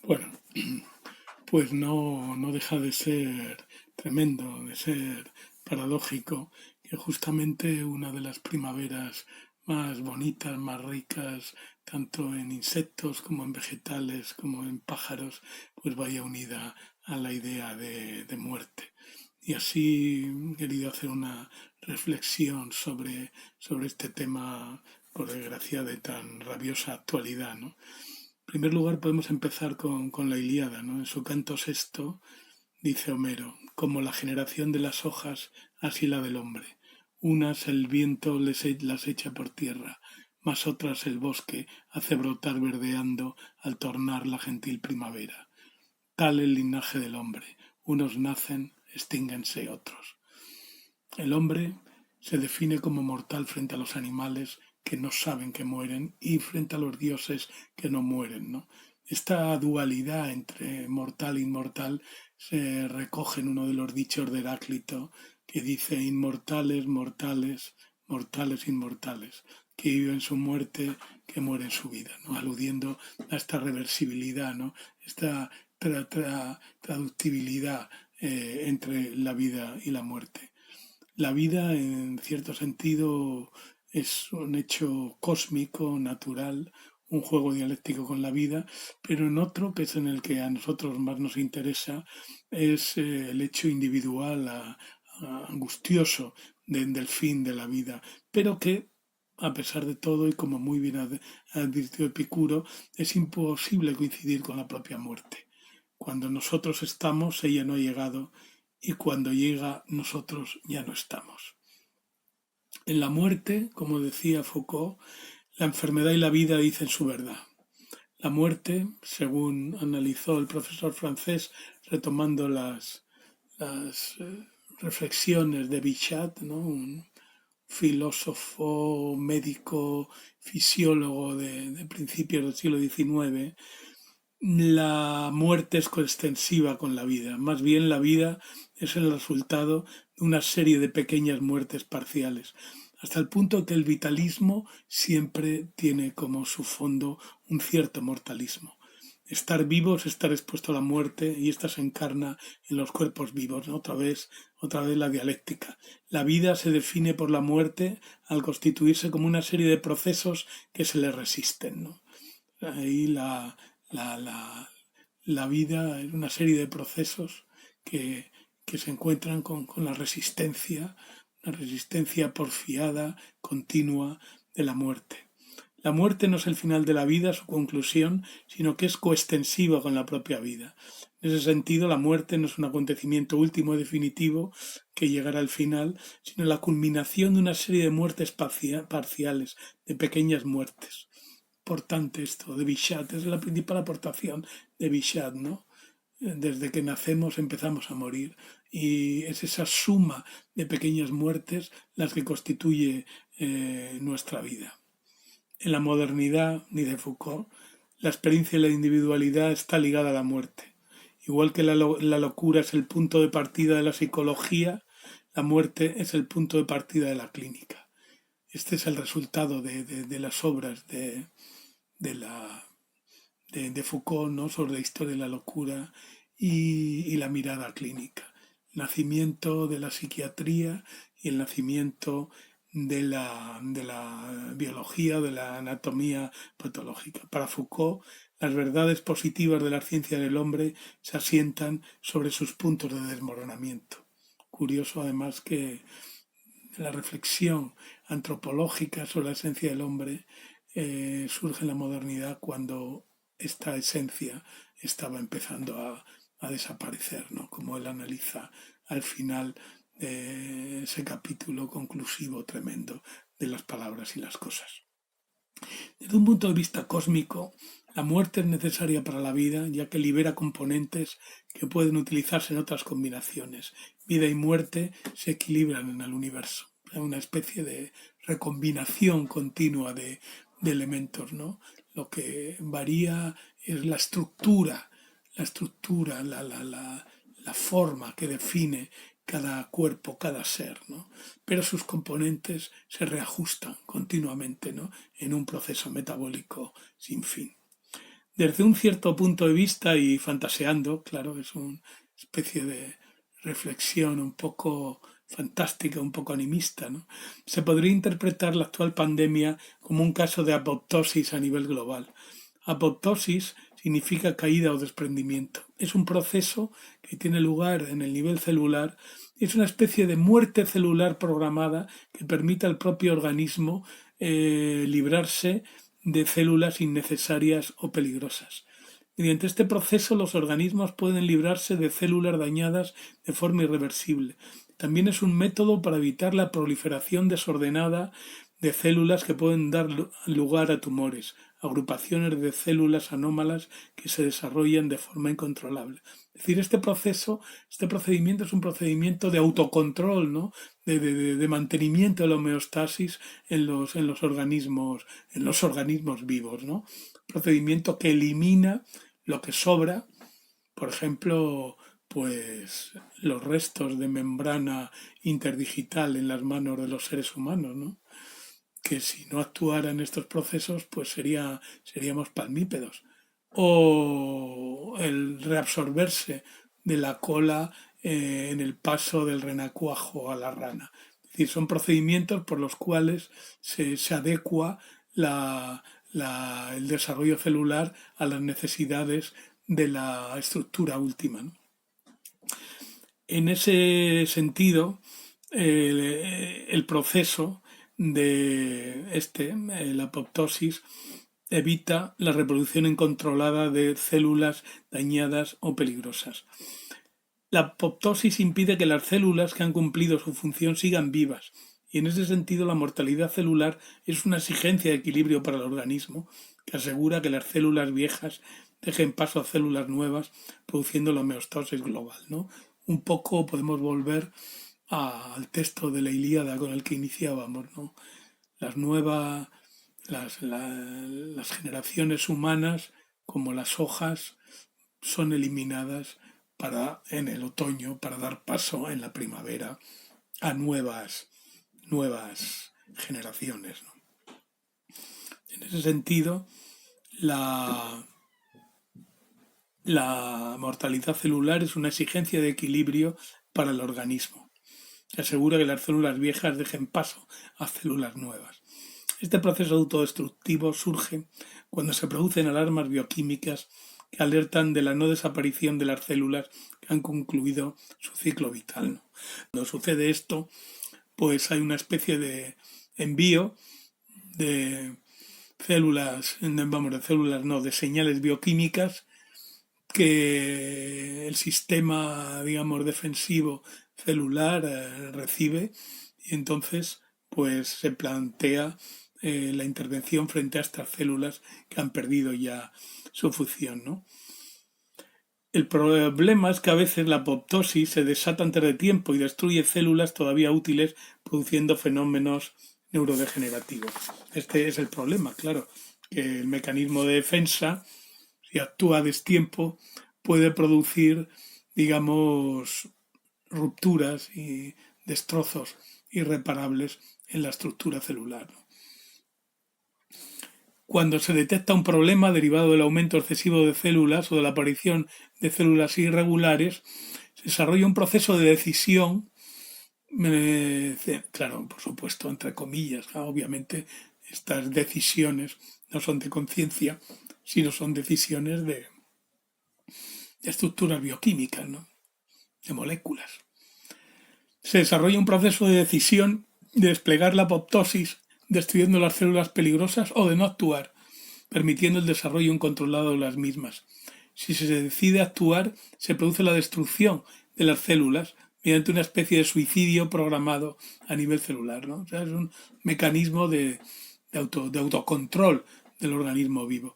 Bueno, pues no deja de ser tremendo, de ser paradójico, que justamente una de las primaveras más bonitas, más ricas, tanto en insectos como en vegetales, como en pájaros, pues vaya unida a la idea de muerte. Y así he querido hacer una reflexión sobre este tema, por desgracia, de tan rabiosa actualidad, ¿no? En primer lugar, podemos empezar con la Ilíada, ¿no? En su canto sexto dice Homero: como la generación de las hojas, así la del hombre. Unas el viento las echa por tierra, mas otras el bosque hace brotar verdeando al tornar la gentil primavera. Tal el linaje del hombre. Unos nacen, extínguense otros. El hombre se define como mortal frente a los animales que no saben que mueren y frente a los dioses que no mueren, ¿no? Esta dualidad entre mortal e inmortal se recoge en uno de los dichos de Heráclito, que dice: inmortales, mortales, mortales, inmortales, que viven su muerte, que mueren su vida, ¿no? Aludiendo a esta reversibilidad, ¿no? Esta traductibilidad entre la vida y la muerte. La vida, en cierto sentido, es un hecho cósmico, natural, un juego dialéctico con la vida, pero en otro, que es en el que a nosotros más nos interesa, es el hecho individual, angustioso del fin de la vida, pero que, a pesar de todo, y como muy bien advirtió Epicuro, es imposible coincidir con la propia muerte. Cuando nosotros estamos, ella no ha llegado, y cuando llega, nosotros ya no estamos. En la muerte, como decía Foucault, la enfermedad y la vida dicen su verdad. La muerte, según analizó el profesor francés, retomando las reflexiones de Bichat, ¿no? Un filósofo, médico, fisiólogo de principios del siglo XIX, la muerte es coextensiva con la vida. Más bien la vida es el resultado de una serie de pequeñas muertes parciales, hasta el punto que el vitalismo siempre tiene como su fondo un cierto mortalismo. Estar vivo es estar expuesto a la muerte, y esta se encarna en los cuerpos vivos, ¿no? Otra vez la dialéctica. La vida se define por la muerte al constituirse como una serie de procesos que se le resisten, ¿no? Ahí la, la, la vida es una serie de procesos que se encuentran con la resistencia porfiada, continua de la muerte. La muerte no es el final de la vida, su conclusión, sino que es coextensiva con la propia vida. En ese sentido, la muerte no es un acontecimiento último y definitivo que llegará al final, sino la culminación de una serie de muertes parciales, de pequeñas muertes. Importante esto de Bichat, es la principal aportación de Bichat, ¿no? Desde que nacemos empezamos a morir, y es esa suma de pequeñas muertes las que constituye nuestra vida. En la modernidad, ni de Foucault, la experiencia y la individualidad está ligada a la muerte. Igual que la locura es el punto de partida de la psicología, la muerte es el punto de partida de la clínica. Este es el resultado de las obras de, la, de Foucault, ¿no? Sobre la historia de la locura y la mirada clínica. El nacimiento de la psiquiatría y el nacimiento de la biología, de la anatomía patológica. Para Foucault, las verdades positivas de la ciencia del hombre se asientan sobre sus puntos de desmoronamiento. Curioso además que la reflexión antropológica sobre la esencia del hombre surge en la modernidad, cuando esta esencia estaba empezando a desaparecer, ¿no? Como él analiza al final de ese capítulo conclusivo tremendo de las palabras y las cosas. Desde un punto de vista cósmico, la muerte es necesaria para la vida, ya que libera componentes que pueden utilizarse en otras combinaciones. Vida y muerte se equilibran en el universo. Es una especie de recombinación continua de elementos, ¿no? Lo que varía es la forma que define cada cuerpo, cada ser, ¿no? Pero sus componentes se reajustan continuamente, ¿no? En un proceso metabólico sin fin. desde un cierto punto de vista y fantaseando, claro, es una especie de reflexión un poco fantástica, un poco animista, ¿no? Se podría interpretar la actual pandemia como un caso de apoptosis a nivel global. Apoptosis significa caída o desprendimiento. Es un proceso que tiene lugar en el nivel celular. Es una especie de muerte celular programada que permite al propio organismo librarse de células innecesarias o peligrosas. Mediante este proceso los organismos pueden librarse de células dañadas de forma irreversible. También es un método para evitar la proliferación desordenada de células que pueden dar lugar a tumores, agrupaciones de células anómalas que se desarrollan de forma incontrolable. Es decir, este procedimiento es un procedimiento de autocontrol, ¿no? de mantenimiento de la homeostasis en los organismos vivos, ¿no? Procedimiento que elimina lo que sobra, por ejemplo, pues los restos de membrana interdigital en las manos de los seres humanos, ¿no? Que si no actuaran estos procesos, pues seríamos palmípedos. O el reabsorberse de la cola en el paso del renacuajo a la rana. Es decir, son procedimientos por los cuales se adecua el desarrollo celular a las necesidades de la estructura última, ¿no? En ese sentido, el proceso la apoptosis, evita la reproducción incontrolada de células dañadas o peligrosas. La apoptosis impide que las células que han cumplido su función sigan vivas, y en ese sentido la mortalidad celular es una exigencia de equilibrio para el organismo que asegura que las células viejas dejen paso a células nuevas, produciendo la homeostasis global, ¿no? Un poco podemos volver al texto de la Ilíada con el que iniciábamos, ¿no? Las generaciones humanas, como las hojas, son eliminadas en el otoño para dar paso en la primavera a nuevas generaciones, ¿no? En ese sentido, la mortalidad celular es una exigencia de equilibrio para el organismo, que asegura que las células viejas dejen paso a células nuevas. Este proceso autodestructivo surge cuando se producen alarmas bioquímicas que alertan de la no desaparición de las células que han concluido su ciclo vital, ¿no? Cuando sucede esto, pues hay una especie de envío de de señales bioquímicas que el sistema, digamos, defensivo celular recibe, y entonces pues se plantea la intervención frente a estas células que han perdido ya su función, ¿no? El problema es que a veces la apoptosis se desata antes de tiempo y destruye células todavía útiles, produciendo fenómenos neurodegenerativos. Este es el problema, claro, que el mecanismo de defensa, si actúa a destiempo, puede producir, digamos, rupturas y destrozos irreparables en la estructura celular. Cuando se detecta un problema derivado del aumento excesivo de células o de la aparición de células irregulares, se desarrolla un proceso de decisión, claro, por supuesto, entre comillas, obviamente estas decisiones no son de conciencia, sino son decisiones de estructuras bioquímicas, ¿no? De moléculas. Se desarrolla un proceso de decisión de desplegar la apoptosis destruyendo las células peligrosas o de no actuar, permitiendo el desarrollo incontrolado de las mismas. Si se decide actuar, se produce la destrucción de las células mediante una especie de suicidio programado a nivel celular, ¿no? O sea, es un mecanismo de autocontrol del organismo vivo.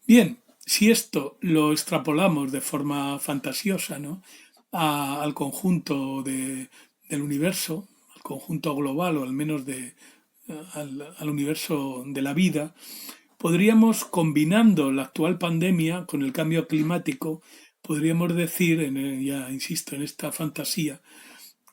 Bien, si esto lo extrapolamos de forma fantasiosa, ¿no?, al conjunto del universo, al conjunto global o al menos al universo de la vida, podríamos, combinando la actual pandemia con el cambio climático, podríamos decir, ya insisto en esta fantasía,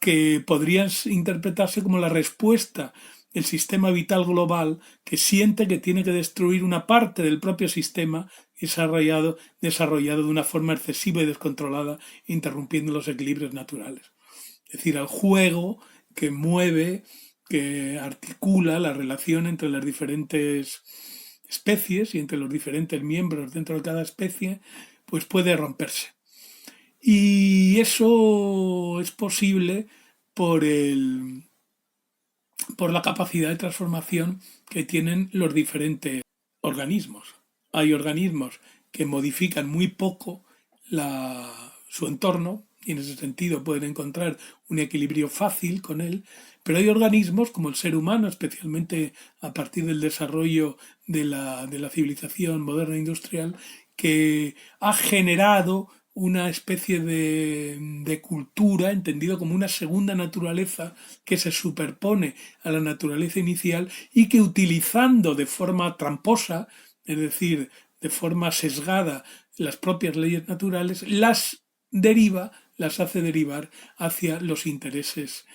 que podrían interpretarse como la respuesta el sistema vital global, que siente que tiene que destruir una parte del propio sistema desarrollado de una forma excesiva y descontrolada, interrumpiendo los equilibrios naturales. Es decir, al juego que mueve, que articula la relación entre las diferentes especies y entre los diferentes miembros dentro de cada especie, pues puede romperse. Y eso es posible por por la capacidad de transformación que tienen los diferentes organismos. Hay organismos que modifican muy poco su entorno y en ese sentido pueden encontrar un equilibrio fácil con él, pero hay organismos como el ser humano, especialmente a partir del desarrollo de la civilización moderna e industrial, que ha generado una especie de cultura, entendido como una segunda naturaleza que se superpone a la naturaleza inicial y que utilizando de forma tramposa, es decir, de forma sesgada las propias leyes naturales, las hace derivar hacia los intereses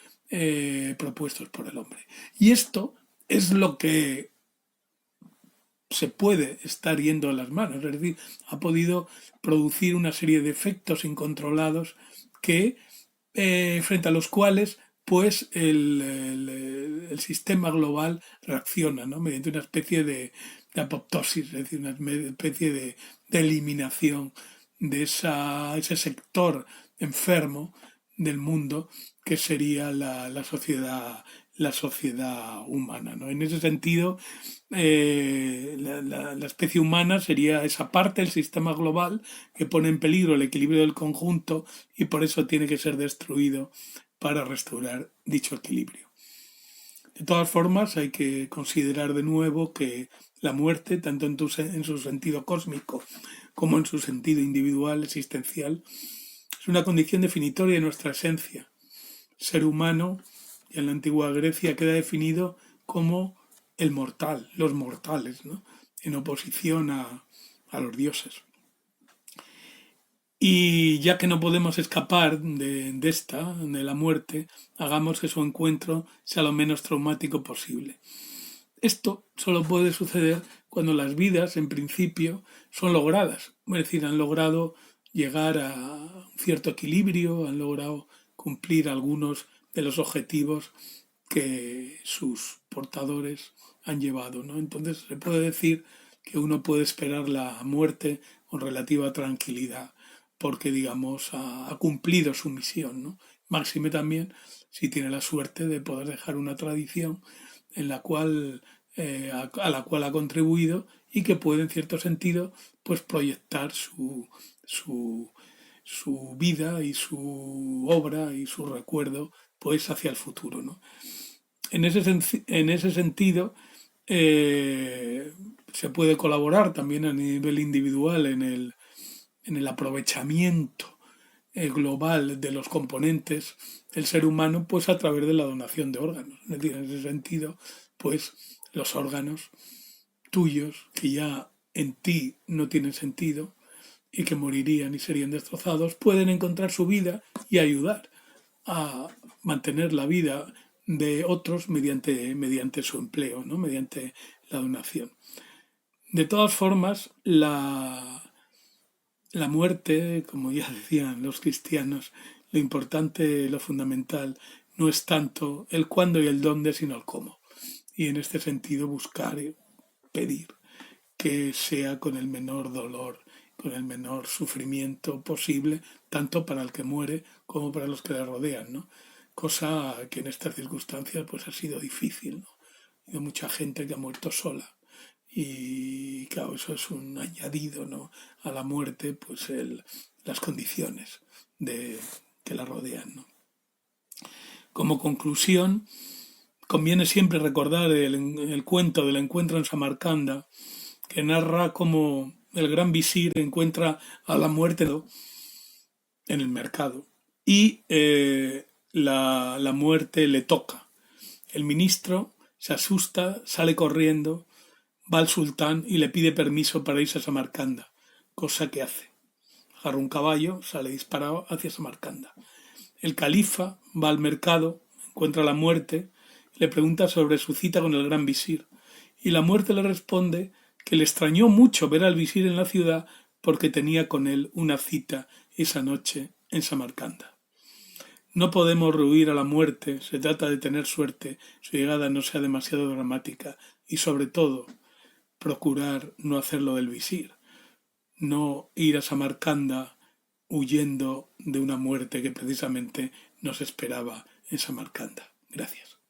propuestos por el hombre. Y esto es lo que se puede estar yendo a las manos, es decir, ha podido producir una serie de efectos incontrolados que, frente a los cuales pues el sistema global reacciona, ¿no? Mediante una especie de apoptosis, es decir, una especie de eliminación de ese sector enfermo del mundo que sería la sociedad humana, ¿no? En ese sentido, la especie humana sería esa parte del sistema global que pone en peligro el equilibrio del conjunto y por eso tiene que ser destruido para restaurar dicho equilibrio. De todas formas, hay que considerar de nuevo que la muerte, tanto en su sentido cósmico como en su sentido individual, existencial, es una condición definitoria de nuestra esencia. Ser humano, y en la antigua Grecia queda definido como el mortal, los mortales, ¿no? En oposición a los dioses. Y ya que no podemos escapar de la muerte, hagamos que su encuentro sea lo menos traumático posible. Esto solo puede suceder cuando las vidas, en principio, son logradas. Es decir, han logrado llegar a un cierto equilibrio, han logrado cumplir algunos de los objetivos que sus portadores han llevado, ¿no? Entonces se puede decir que uno puede esperar la muerte con relativa tranquilidad, porque, digamos, ha cumplido su misión, ¿no? Máxime también si tiene la suerte de poder dejar una tradición en la cual, a la cual ha contribuido y que puede, en cierto sentido, pues proyectar su vida y su obra y su recuerdo pues hacia el futuro, ¿no? En ese sentido, se puede colaborar también a nivel individual en el aprovechamiento global de los componentes del ser humano, pues a través de la donación de órganos. Es decir, en ese sentido, pues los órganos tuyos, que ya en ti no tienen sentido y que morirían y serían destrozados, pueden encontrar su vida y ayudar a mantener la vida de otros mediante su empleo, ¿no? Mediante la donación. De todas formas, la muerte, como ya decían los cristianos, lo importante, lo fundamental, no es tanto el cuándo y el dónde, sino el cómo. Y en este sentido buscar, pedir que sea con el menor dolor, con el menor sufrimiento posible, tanto para el que muere como para los que le rodean, ¿no? Cosa que en estas circunstancias pues ha sido difícil, ¿no? Ha habido mucha gente que ha muerto sola y claro, eso es un añadido, ¿no? A la muerte, pues las condiciones que la rodean, ¿no? Como conclusión, conviene siempre recordar el cuento del encuentro en Samarcanda, que narra cómo el gran visir encuentra a la muerte en el mercado y la muerte le toca. El ministro se asusta, sale corriendo, va al sultán y le pide permiso para irse a Samarcanda, cosa que hace. Agarra un caballo, sale disparado hacia Samarcanda. El califa va al mercado, encuentra la muerte Le pregunta sobre su cita con el gran visir, y la muerte le responde que le extrañó mucho ver al visir en la ciudad porque tenía con él una cita esa noche en Samarcanda. No podemos rehuir a la muerte, se trata de tener suerte, su llegada no sea demasiado dramática y sobre todo procurar no hacerlo del visir, no ir a Samarcanda huyendo de una muerte que precisamente nos esperaba en Samarcanda. Gracias.